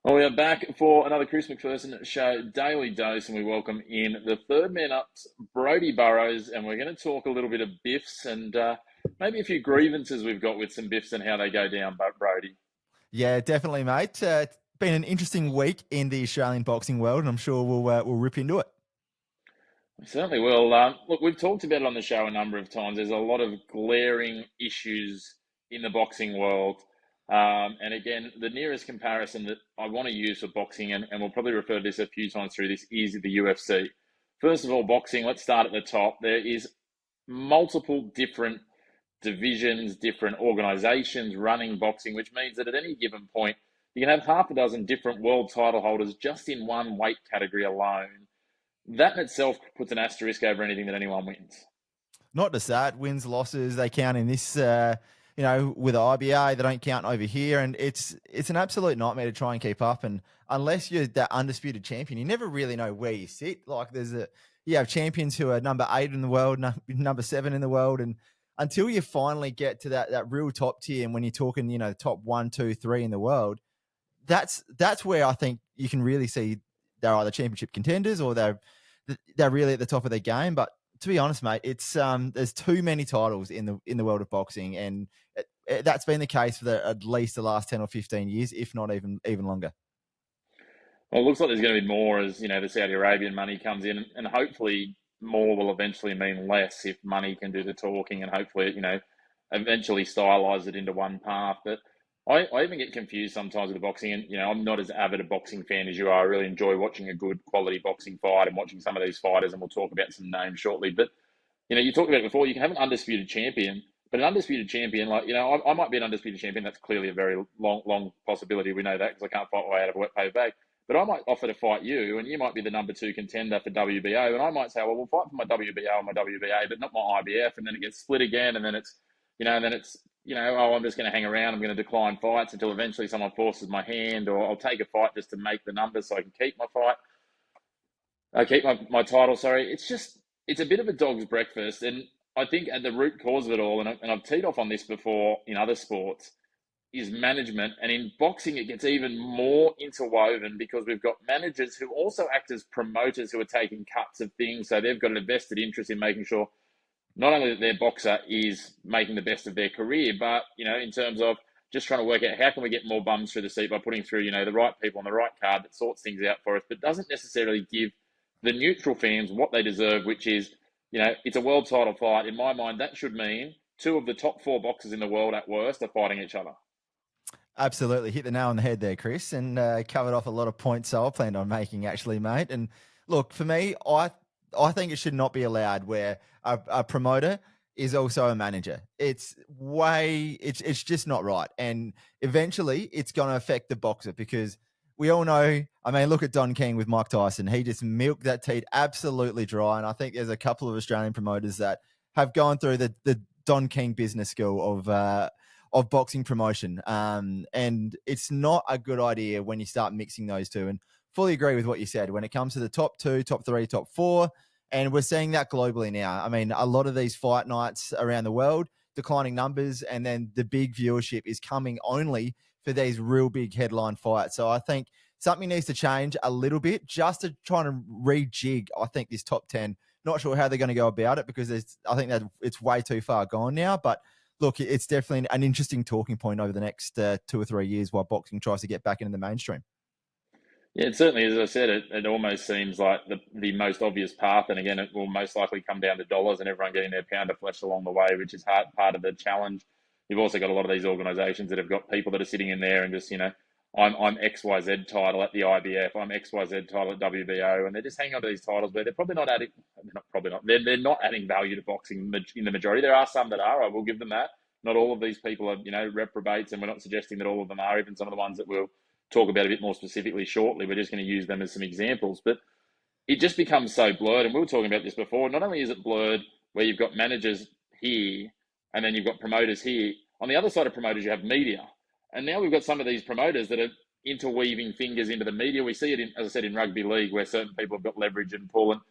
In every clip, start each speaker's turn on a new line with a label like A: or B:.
A: Well, we are back for another Chris McPherson Show Daily Dose, and we welcome in the third man up's Brodie Burrows, and we're going to talk a little bit of biffs and maybe a few grievances we've got with some biffs and how they go down, but Brodie.
B: Yeah, definitely, mate. It's been an interesting week in the Australian boxing world, and I'm sure we'll rip into it.
A: We certainly will. Look, we've talked about it on the show a number of times. There's a lot of glaring issues in the boxing world. And again, the nearest comparison that I want to use for boxing, and we'll probably refer to this a few times through this, is the UFC. First of all, boxing, let's start at the top. There is multiple different divisions, different organizations running boxing, which means that at any given point, you can have half a dozen different world title holders just in one weight category alone. That in itself puts an asterisk over anything that anyone wins.
B: Not just that, wins, losses, they count in this. With the IBA, they don't count over here, and it's an absolute nightmare to try and keep up. And unless you're that undisputed champion, you never really know where you sit. Like you have champions who are number 8 in the world, number 7 in the world, and until you finally get to that real top tier, and when you're talking, top 1, 2, 3 in the world, that's where I think you can really see they're either championship contenders or they're really at the top of their game. But to be honest, mate, it's there's too many titles in the world of boxing, and that's been the case for at least the last 10 or 15 years, if not even longer.
A: Well, it looks like there's going to be more as the Saudi Arabian money comes in, and hopefully more will eventually mean less if money can do the talking, and hopefully eventually stylize it into one path. But I even get confused sometimes with the boxing, and I'm not as avid a boxing fan as you are. I really enjoy watching a good quality boxing fight and watching some of these fighters, and we'll talk about some names shortly. But you talked about it before. You can have an undisputed champion, but an undisputed champion, like I might be an undisputed champion. That's clearly a very long possibility. We know that because I can't fight my way out of a wet paper bag. But I might offer to fight you, and you might be the number 2 contender for WBO, and I might say, well, we'll fight for my WBO and my WBA, but not my IBF, and then it gets split again, and then oh, I'm just going to hang around. I'm going to decline fights until eventually someone forces my hand, or I'll take a fight just to make the numbers so I can keep my fight. I keep my title. Sorry, it's a bit of a dog's breakfast, and I think at the root cause of it all, and I've teed off on this before in other sports, is management. And in boxing, it gets even more interwoven because we've got managers who also act as promoters who are taking cuts of things. So they've got an vested interest in making sure not only that their boxer is making the best of their career, but, in terms of just trying to work out how can we get more bums through the seat by putting through, the right people on the right card that sorts things out for us, but doesn't necessarily give the neutral fans what they deserve, which is, it's a world title fight. In my mind, that should mean 2 of the top 4 boxers in the world at worst are fighting each other.
B: Absolutely. Hit the nail on the head there, Chris, and covered off a lot of points I planned on making, actually, mate. And look, for me, I think it should not be allowed where a promoter is also a manager. It's just not right. And eventually it's going to affect the boxer because we all know, I mean, look at Don King with Mike Tyson. He just milked that teat absolutely dry. And I think there's a couple of Australian promoters that have gone through the Don King business school of boxing promotion. And it's not a good idea when you start mixing those two. And fully agree with what you said when it comes to the top 2, top 3, top 4. And we're seeing that globally now. I mean, a lot of these fight nights around the world, declining numbers, and then the big viewership is coming only for these real big headline fights. So I think something needs to change a little bit just to try to rejig, I think, this top 10. Not sure how they're going to go about it because I think that it's way too far gone now. But look, it's definitely an interesting talking point over the next 2 or 3 years while boxing tries to get back into the mainstream.
A: Yeah, it certainly, as I said, it almost seems like the most obvious path. And again, it will most likely come down to dollars and everyone getting their pound of flesh along the way, which is part of the challenge. You've also got a lot of these organisations that have got people that are sitting in there and just, I'm XYZ title at the IBF, I'm XYZ title at WBO, and they're just hanging on to these titles where they're probably not adding, they're not adding value to boxing in the majority. There are some that are, I will give them that. Not all of these people are, reprobates, and we're not suggesting that all of them are, even some of the ones that we'll talk about a bit more specifically shortly. We're just going to use them as some examples, but it just becomes so blurred. And we were talking about this before. Not only is it blurred where you've got managers here and then you've got promoters here, on the other side of promoters, you have media. And now we've got some of these promoters that are interweaving fingers into the media. We see it, as I said, in rugby league where certain people have got leverage and pull. And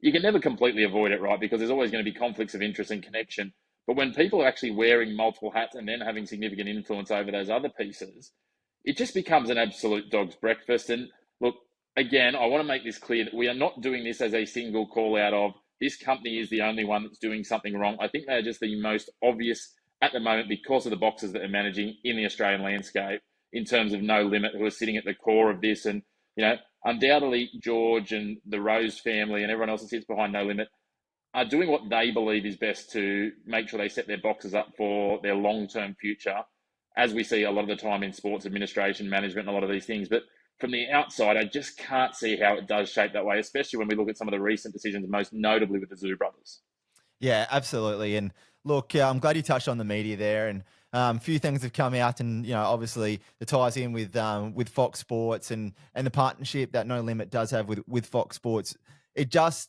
A: you can never completely avoid it, right? Because there's always going to be conflicts of interest and connection. But when people are actually wearing multiple hats and then having significant influence over those other pieces, it just becomes an absolute dog's breakfast. And look, again, I want to make this clear that we are not doing this as a single call out of this company is the only one that's doing something wrong. I think they're just the most obvious at the moment because of the boxes that they're managing in the Australian landscape in terms of No Limit, who are sitting at the core of this. And, undoubtedly George and the Rose family and everyone else that sits behind No Limit are doing what they believe is best to make sure they set their boxes up for their long-term future, as we see a lot of the time in sports administration, management, and a lot of these things. But from the outside, I just can't see how it does shape that way, especially when we look at some of the recent decisions, most notably with the Zoo brothers.
B: Yeah, absolutely. And look, I'm glad you touched on the media there, and a few things have come out, and obviously the ties in with Fox Sports and the partnership that No Limit does have with Fox Sports. It just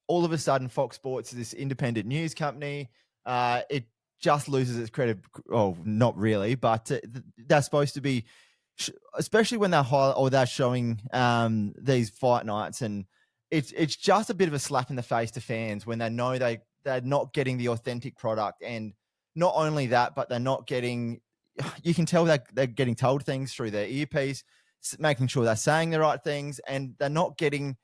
B: all of a sudden Fox Sports is this independent news company. It just loses its credit. Oh, not really, but they're supposed to be, especially when they're showing these fight nights, and it's just a bit of a slap in the face to fans when they know they're not getting the authentic product. And not only that, but they're not getting, you can tell that they're getting told things through their earpiece, making sure they're saying the right things, and they're not getting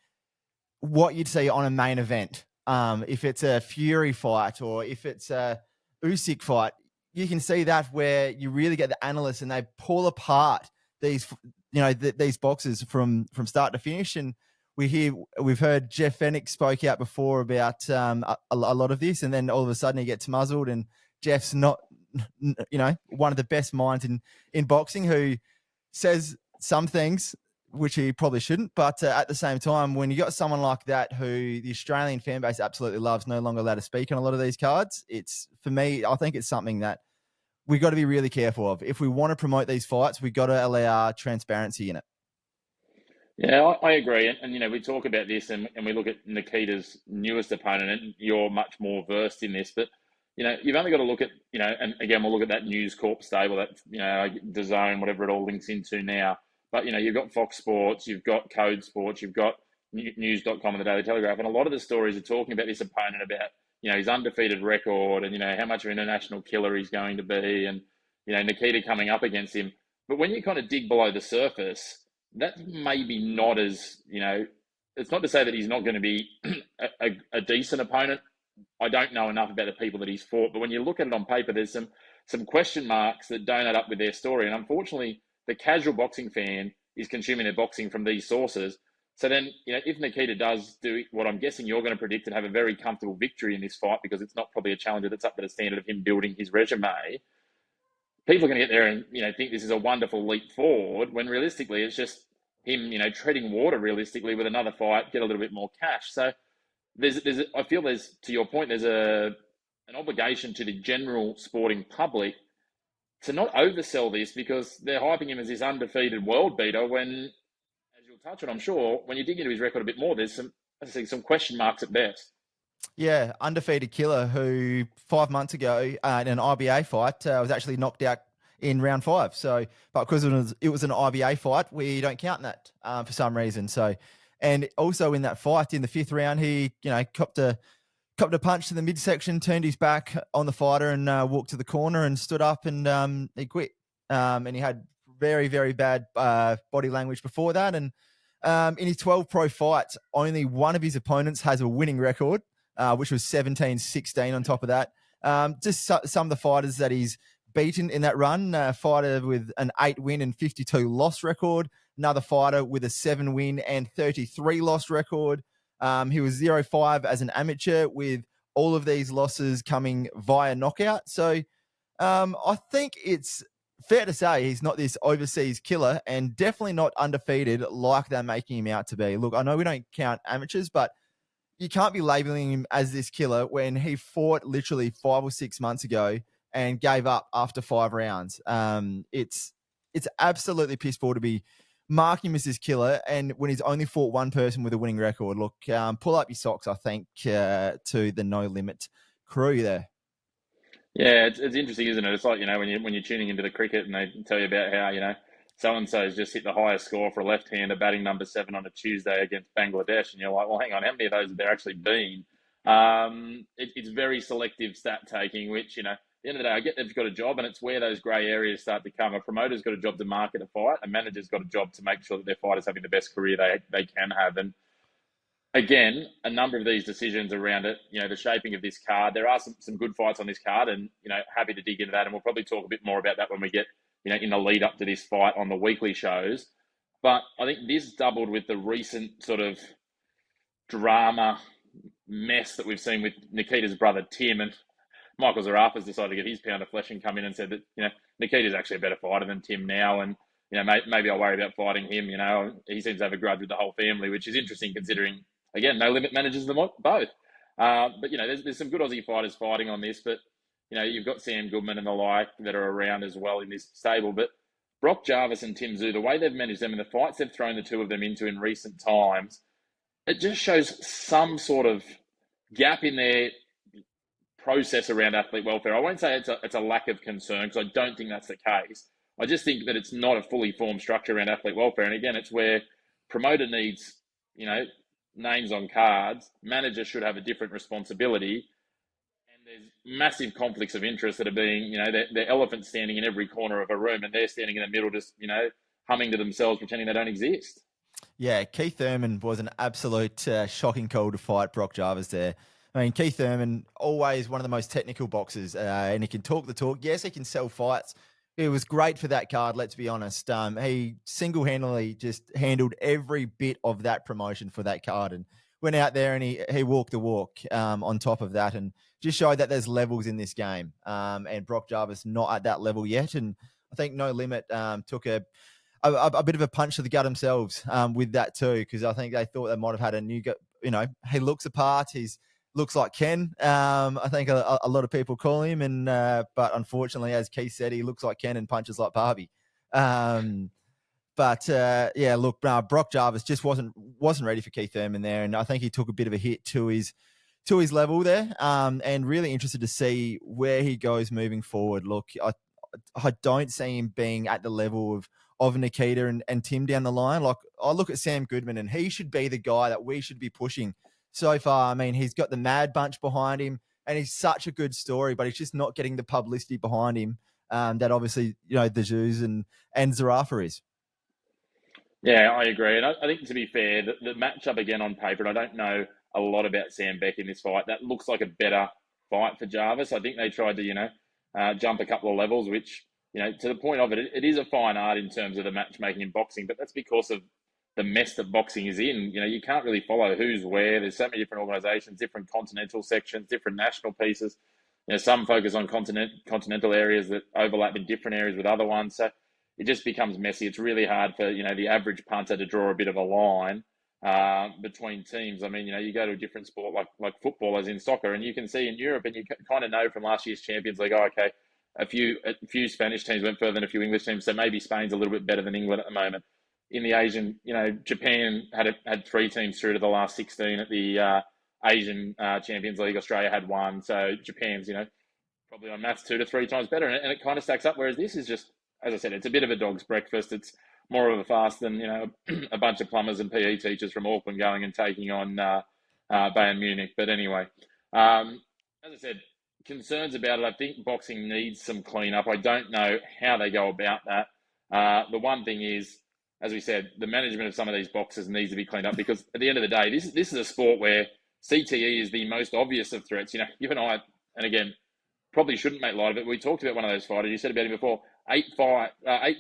B: what you'd see on a main event. If it's a Fury fight or if it's a Usyk fight, you can see that where you really get the analysts and they pull apart these, these boxes from start to finish. And we've heard Jeff Fennick spoke out before about a lot of this, and then all of a sudden he gets muzzled, and Jeff's not, one of the best minds in boxing, who says some things which he probably shouldn't. But at the same time, when you got someone like that who the Australian fan base absolutely loves, no longer allowed to speak on a lot of these cards, for me, I think it's something that we got to be really careful of. If we want to promote these fights, we got to allow transparency in it.
A: Yeah, I agree. And we talk about this and we look at Nikita's newest opponent, and you're much more versed in this. But, you've only got to look at, and again, we'll look at that News Corp stable, that, DAZN, whatever it all links into now. But, you've got Fox Sports, you've got Code Sports, you've got news.com and the Daily Telegraph. And a lot of the stories are talking about this opponent, about, his undefeated record and, how much of an international killer he's going to be, and, Nikita coming up against him. But when you kind of dig below the surface, that's maybe not as, it's not to say that he's not going to be a decent opponent. I don't know enough about the people that he's fought, but when you look at it on paper, there's some question marks that don't add up with their story. And unfortunately, the casual boxing fan is consuming their boxing from these sources. So then, if Nikita does do what I'm guessing you're going to predict and have a very comfortable victory in this fight, because it's not probably a challenger that's up to the standard of him building his resume, people are going to get there and think this is a wonderful leap forward, when realistically it's just him treading water realistically with another fight, get a little bit more cash. So I feel to your point, there's an obligation to the general sporting public to not oversell this, because they're hyping him as this undefeated world beater when, as you'll touch on, I'm sure, when you dig into his record a bit more, there's some question marks at best.
B: Yeah, undefeated killer who 5 months ago in an IBA fight was actually knocked out in round 5. So, but because it was an IBA fight, we don't count that for some reason. So, and also in that fight in the 5th round, he copped a punch to the midsection, turned his back on the fighter, and walked to the corner and stood up, and he quit. And he had very, very bad body language before that. And in his 12 pro fights, only one of his opponents has a winning record, which was 17-16 on top of that. Just some of the fighters that he's beaten in that run: fighter with an 8-win and 52 loss record, another fighter with a 7-win and 33 loss record. He was 0-5 as an amateur, with all of these losses coming via knockout. So I think it's fair to say he's not this overseas killer, and definitely not undefeated like they're making him out to be. Look, I know we don't count amateurs, but you can't be labeling him as this killer when he fought literally 5 or 6 months ago and gave up after 5 rounds. It's absolutely piss poor to be marking him as this killer, and when he's only fought one person with a winning record. Look, pull up your socks, I think, to the No Limit crew there.
A: Yeah, it's interesting, isn't it? It's like, when you're tuning into the cricket and they tell you about how, so and so's just hit the highest score for a left-hander batting number 7 on a Tuesday against Bangladesh, and you're like, well, hang on, how many of those have there actually been? It's very selective stat taking, which the end of the day, I get they've got a job, and it's where those grey areas start to come. A promoter's got a job to market a fight. A manager's got a job to make sure that their fighter's having the best career they can have. And again, a number of these decisions around it, the shaping of this card, there are some good fights on this card, and, happy to dig into that. And we'll probably talk a bit more about that when we get, in the lead up to this fight on the weekly shows. But I think this doubled with the recent sort of drama mess that we've seen with Nikita's brother, Tim, and Michael Zarafa's decided to get his pound of flesh and come in and said that, Nikita's actually a better fighter than Tim now. And, maybe I'll worry about fighting him. He seems to have a grudge with the whole family, which is interesting considering, again, No Limit manages them both. But, there's some good Aussie fighters fighting on this. But, you've got Sam Goodman and the like that are around as well in this stable. But Brock Jarvis and Tim Tszyu, the way they've managed them and the fights they've thrown the two of them into in recent times, it just shows some sort of gap in their process around athlete welfare. I won't say it's a lack of concern, because I don't think that's the case. I just think that it's not a fully formed structure around athlete welfare. And again, it's where promoter needs, names on cards. Manager should have a different responsibility. And there's massive conflicts of interest that are being, they're elephants standing in every corner of a room, and they're standing in the middle just, humming to themselves, pretending they don't exist.
B: Yeah, Keith Thurman was an absolute shocking call to fight Brock Jarvis there. I mean, Keith Thurman, always one of the most technical boxers, and he can talk the talk. Yes, he can sell fights. It was great for that card, let's be honest. He single-handedly just handled every bit of that promotion for that card and went out there and he walked the walk on top of that, and just showed that there's levels in this game. And Brock Jarvis not at that level yet. And I think No Limit took a bit of a punch to the gut themselves with that too, because I think they thought they might have had a new, he looks apart. He's looks like Ken. I think a lot of people call him, and but unfortunately, as Keith said, he looks like Ken and punches like Barbie. But yeah, look, Brock Jarvis just wasn't ready for Keith Thurman there, and I think he took a bit of a hit to his level there. And really interested to see where he goes moving forward. Look, I don't see him being at the level of Nikita and Tim down the line. Like, I look at Sam Goodman, and he should be the guy that we should be pushing. So far, I mean, he's got the Mad Bunch behind him, and he's such a good story, but he's just not getting the publicity behind him that obviously, the Tszyu and Zarafa is.
A: Yeah, I agree. And I think, to be fair, the matchup again on paper, and I don't know a lot about Sam Beck in this fight, that looks like a better fight for Jarvis. I think they tried to, jump a couple of levels, which, to the point of it, it is a fine art in terms of the matchmaking in boxing, but that's because of the mess that boxing is in. You can't really follow who's where. There's so many different organisations, different continental sections, different national pieces. Some focus on continental areas that overlap in different areas with other ones. So it just becomes messy. It's really hard for, the average punter to draw a bit of a line between teams. I mean, you go to a different sport like football, as in soccer, and you can see in Europe, and you kind of know from last year's champions, like, oh, okay, a few Spanish teams went further than a few English teams, so maybe Spain's a little bit better than England at the moment. In the Asian, Japan had 3 teams through to the last 16 at the Asian Champions League. Australia had 1, so Japan's, probably on maths 2 to 3 times better, and it kind of stacks up. Whereas this is just, as I said, it's a bit of a dog's breakfast. It's more of a fast than, a bunch of plumbers and PE teachers from Auckland going and taking on Bayern Munich. But anyway, as I said, concerns about it. I think boxing needs some cleanup. I don't know how they go about that. The one thing is, as we said, the management of some of these boxers needs to be cleaned up, because at the end of the day, this is a sport where CTE is the most obvious of threats. You and I, and again, probably shouldn't make light of it. We talked about one of those fighters. You said about him before, 8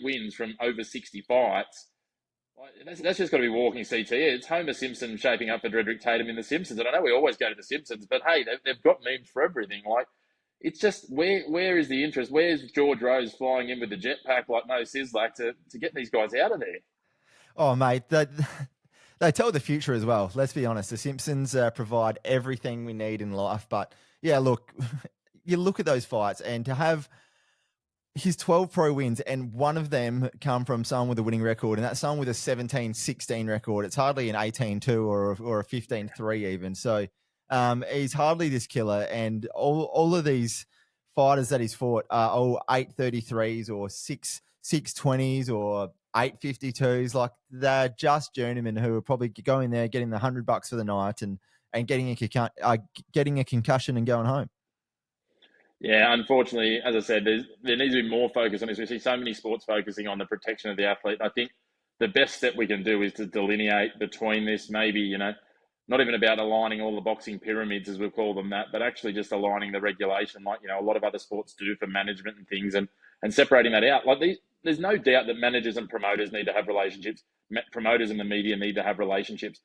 A: wins from over 60 fights. That's just got to be walking CTE. It's Homer Simpson shaping up for Dredrick Tatum in The Simpsons. And I know we always go to The Simpsons, but hey, they've got memes for everything. Like, it's just, where is the interest? Where's George Rose flying in with the jetpack like Mo Sislak to get these guys out of there?
B: Oh, mate, they tell the future as well. Let's be honest. The Simpsons provide everything we need in life. But yeah, look, you look at those fights, and to have his 12 pro wins and one of them come from someone with a winning record, and that's someone with a 17-16 record. It's hardly an 18-2 or a 15-3 even. So he's hardly this killer. And all of these fighters that he's fought are all 833s or 620s or 852s. Like, they're just journeymen who are probably going there, getting the $100 for the night and getting a concussion and going home.
A: Yeah, unfortunately, as I said, there needs to be more focus on this. We see so many sports focusing on the protection of the athlete. I think the best step we can do is to delineate between this, maybe, not even about aligning all the boxing pyramids, as we call them that, but actually just aligning the regulation, like, a lot of other sports do for management and things, and separating that out. Like, there's no doubt that managers and promoters need to have relationships. Promoters and the media need to have relationships.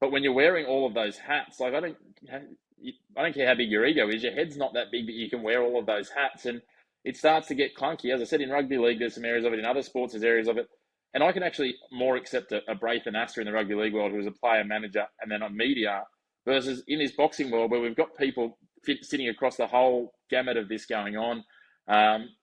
A: But when you're wearing all of those hats, like, I don't care how big your ego is. Your head's not that big that you can wear all of those hats, and it starts to get clunky. As I said, in rugby league, there's some areas of it. In other sports, there's areas of it. And I can actually more accept a Braith and Astor in the rugby league world, who is a player, manager, and then on media, versus in this boxing world where we've got people sitting across the whole gamut of this going on.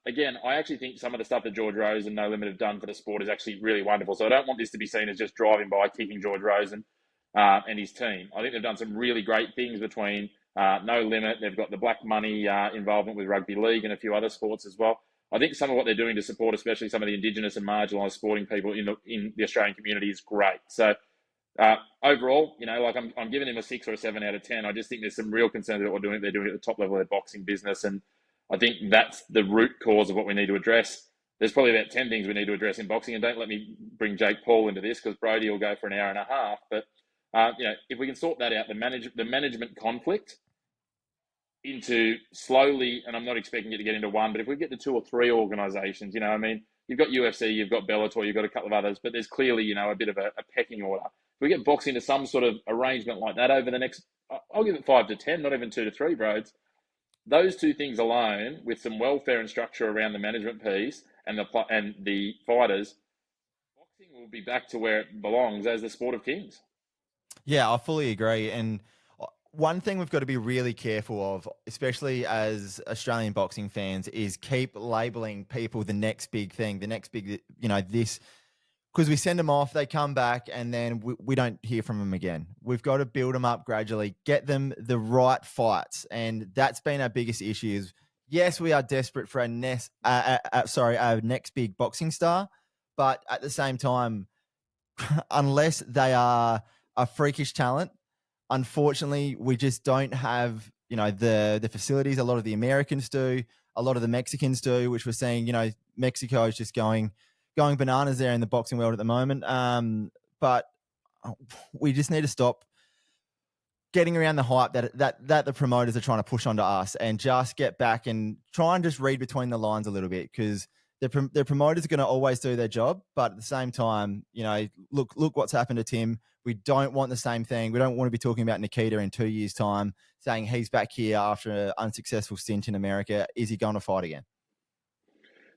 A: Again, I actually think some of the stuff that George Rose and No Limit have done for the sport is actually really wonderful. So I don't want this to be seen as just driving by, kicking George Rose and his team. I think they've done some really great things between No Limit. They've got the black money involvement with rugby league and a few other sports as well. I think some of what they're doing to support, especially some of the Indigenous and marginalised sporting people in the Australian community, is great. So overall, like I'm giving them a 6 or a 7 out of 10. I just think there's some real concerns about what they're doing at the top level of their boxing business, and I think that's the root cause of what we need to address. There's probably about 10 things we need to address in boxing, and don't let me bring Jake Paul into this, because Brody will go for an hour and a half. But if we can sort that out, the management conflict into slowly, and I'm not expecting it to get into one, but if we get to 2 or 3 organisations, I mean, you've got UFC, you've got Bellator, you've got a couple of others, but there's clearly, a bit of a pecking order. If we get boxing to some sort of arrangement like that over the next, I'll give it 5 to 10, not even 2 to 3, Broads. Those 2 things alone, with some welfare and structure around the management piece and the fighters, boxing will be back to where it belongs as the sport of kings.
B: Yeah, I fully agree. And one thing we've got to be really careful of, especially as Australian boxing fans, is keep labeling people the next big thing, the next big, this, because we send them off, they come back, and then we don't hear from them again. We've got to build them up gradually, get them the right fights. And that's been our biggest issue is, yes, we are desperate for our next big boxing star. But at the same time, unless they are a freakish talent, unfortunately, we just don't have, the facilities a lot of the Americans do, a lot of the Mexicans do, which we're seeing, Mexico is just going bananas there in the boxing world at the moment. But we just need to stop getting around the hype that the promoters are trying to push onto us, and just get back and try and just read between the lines a little bit, because the promoters are going to always do their job, but at the same time, look what's happened to Tim. We don't want the same thing. We don't want to be talking about Nikita in 2 years' time, saying he's back here after an unsuccessful stint in America. Is he going to fight again?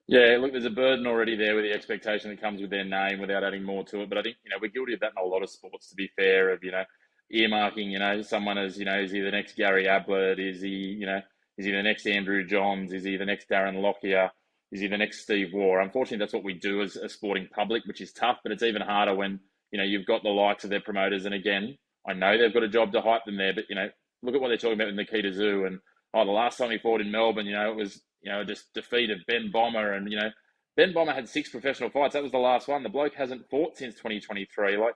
A: Yeah, look, there's a burden already there with the expectation that comes with their name without adding more to it. But I think, we're guilty of that in a lot of sports, to be fair, of, earmarking, someone as, is he the next Gary Ablett? Is he, is he the next Andrew Johns? Is he the next Darren Lockyer? Is he the next Steve Waugh? Unfortunately, that's what we do as a sporting public, which is tough, but it's even harder when, you've got the likes of their promoters. And again, I know they've got a job to hype them there, but, look at what they're talking about with Nikita Zoo. And, the last time he fought in Melbourne, it was, just defeated Ben Bomber. And, Ben Bomber had 6 professional fights. That was the last one. The bloke hasn't fought since 2023. Like,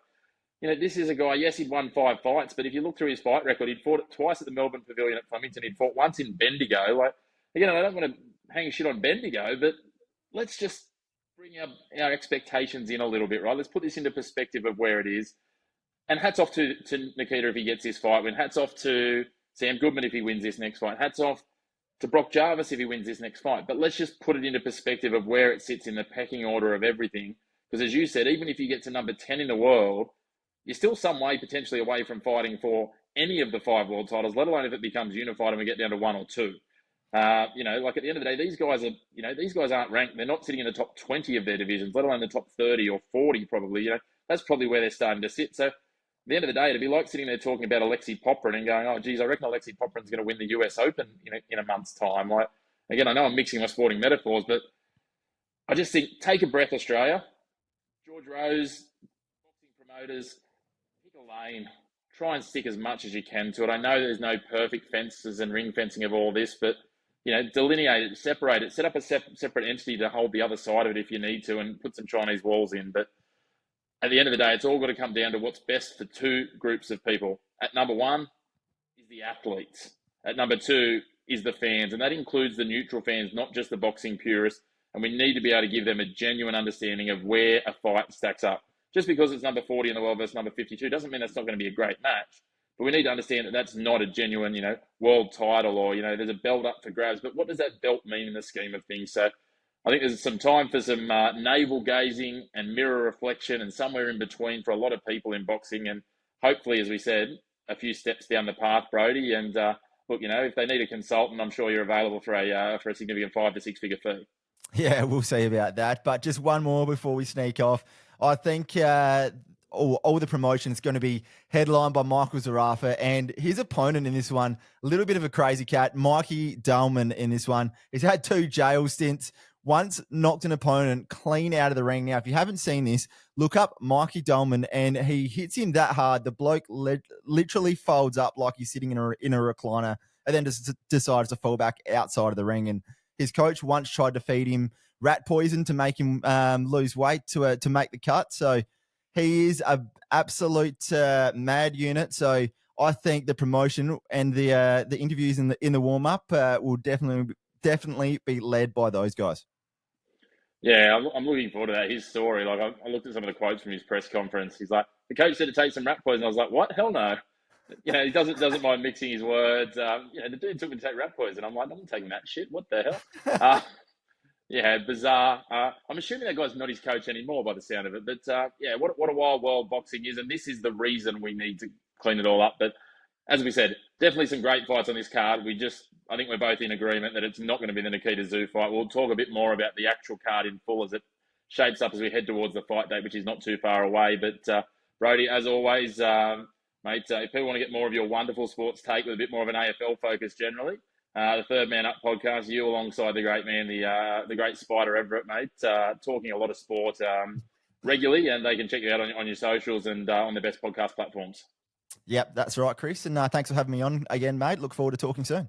A: this is a guy, yes, he'd won 5 fights, but if you look through his fight record, he'd fought twice at the Melbourne Pavilion at Flemington. He'd fought once in Bendigo. Like, again, I don't want to hang shit on Bendigo, but let's just bring our expectations in a little bit, right? Let's put this into perspective of where it is. And hats off to Nikita if he gets this fight win. Hats off to Sam Goodman if he wins this next fight. Hats off to Brock Jarvis if he wins this next fight. But let's just put it into perspective of where it sits in the pecking order of everything. Because as you said, even if you get to number 10 in the world, you're still some way potentially away from fighting for any of the 5 world titles, let alone if it becomes unified and we get down to 1 or 2. Like at the end of the day, these guys aren't ranked. They're not sitting in the top 20 of their divisions, let alone the top 30 or 40 probably. That's probably where they're starting to sit. So at the end of the day, it'd be like sitting there talking about Alexei Poprin and going, oh, geez, I reckon Alexei Poprin's going to win the US Open in a month's time. Like, again, I know I'm mixing my sporting metaphors, but I just think, take a breath, Australia. George Rose, boxing promoters, pick a lane. Try and stick as much as you can to it. I know there's no perfect fences and ring fencing of all this, but, delineate it, separate it, set up a separate entity to hold the other side of it if you need to, and put some Chinese walls in. But at the end of the day, it's all got to come down to what's best for 2 groups of people. At number 1 is the athletes. At number 2 is the fans, and that includes the neutral fans, not just the boxing purists. And we need to be able to give them a genuine understanding of where a fight stacks up. Just because it's number 40 in the world versus number 52 doesn't mean that's not going to be a great match. But we need to understand that that's not a genuine, world title, or, there's a belt up for grabs. But what does that belt mean in the scheme of things? So I think there's some time for some navel gazing and mirror reflection, and somewhere in between for a lot of people in boxing. And hopefully, as we said, a few steps down the path, Brody. And look, if they need a consultant, I'm sure you're available for a significant 5 to 6 figure fee.
B: Yeah, we'll see about that. But just one more before we sneak off. I think all the promotion is going to be headlined by Michael Zarafa, and his opponent in this one, a little bit of a crazy cat, Mikey Dullman in this one. He's had 2 jail stints. Once knocked an opponent clean out of the ring. Now, if you haven't seen this, look up Mikey Dullman, and he hits him that hard. The bloke literally folds up like he's sitting in a recliner, and then just decides to fall back outside of the ring. And his coach once tried to feed him rat poison to make him lose weight to make the cut. So he is an absolute mad unit. So I think the promotion and the interviews in the warm up will definitely be led by those guys.
A: Yeah, I'm looking forward to that. His story, like I looked at some of the quotes from his press conference. He's like, the coach said to take some rat poison. I was like, what? Hell no. He doesn't mind mixing his words. The dude took me to take rat poison. I'm like, I'm not taking that shit. What the hell? Bizarre. I'm assuming that guy's not his coach anymore by the sound of it. But what a wild world boxing is, and this is the reason we need to clean it all up. But as we said, definitely some great fights on this card. I think we're both in agreement that it's not going to be the Nikita Tszyu fight. We'll talk a bit more about the actual card in full as it shapes up as we head towards the fight date, which is not too far away. But Brody, as always, mate, if people want to get more of your wonderful sports take with a bit more of an AFL focus generally, the Third Man Up podcast, you alongside the great man, the great Spider Everett, mate, talking a lot of sport regularly, and they can check you out on your socials and on the best podcast platforms.
B: Yep, that's right, Chris. And thanks for having me on again, mate. Look forward to talking soon.